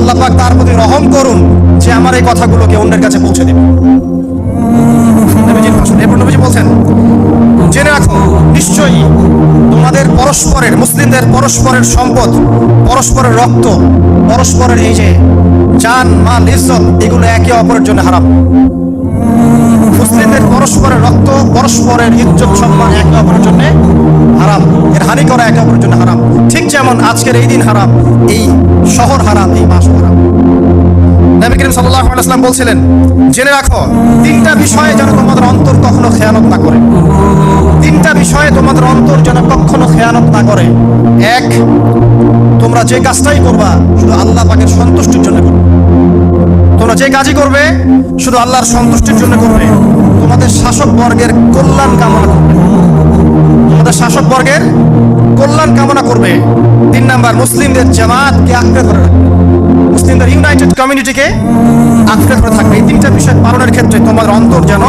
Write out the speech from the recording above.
আল্লাহ পাক তার প্রতি রহম করুন যে আমার এই কথাগুলোকে অন্যের কাছে পৌঁছে দেবে। এরপর নবীজি বলছেন, জেনে রাখো নিশ্চয়ই তোমাদের পরস্পরের, মুসলিমদের পরস্পরের সম্পদ, পরস্পরের রক্ত, পরস্পরের এই যে জান মাল ইজ্জত, এগুলো একে অপরের জন্য হারাম। মুসলিমদের পরস্পরের রক্ত, পরস্পরের ইজ্জত সম্মান একে অপরের জন্য হারাম, এর হানি করা একে অপরের জন্য হারাম। ঠিক যেমন আজকের এই দিন হারাম, এই শহর হারাম, এই মাস হারাম। নবী করিম সাল্লাল্লাহু আলাইহি ওয়াসাল্লাম বলছিলেন, জেনে রাখো তিনটা বিষয়ে যেন তোমাদের অন্তর কখনো খেয়ানত না করে। তিনটা বিষয়ে তোমাদের অন্তর যেন কখনো খেয়ানত না করে। এক, তোমরা যে কাজটাই করবা শুধু আল্লাহ পাকের সন্তুষ্টির জন্য করবে। তোমরা যে কাজই করবে শুধু আল্লাহর সন্তুষ্টির জন্য করবে। তোমাদের শাসক বর্গের কল্যাণ কামনা করবে। তোমাদের শাসক বর্গের কল্যাণ কামনা করবে। 3 নাম্বার, মুসলিমদের জামাতকে আঁকড়ে ধরে রাখবে। মুসলিমদের ইউনাইটেড কমিউনিটিকে আঁকড়ে ধরে থাকবে। এই তিনটা বিষয় পালনের ক্ষেত্রে তোমাদের অন্তর যেন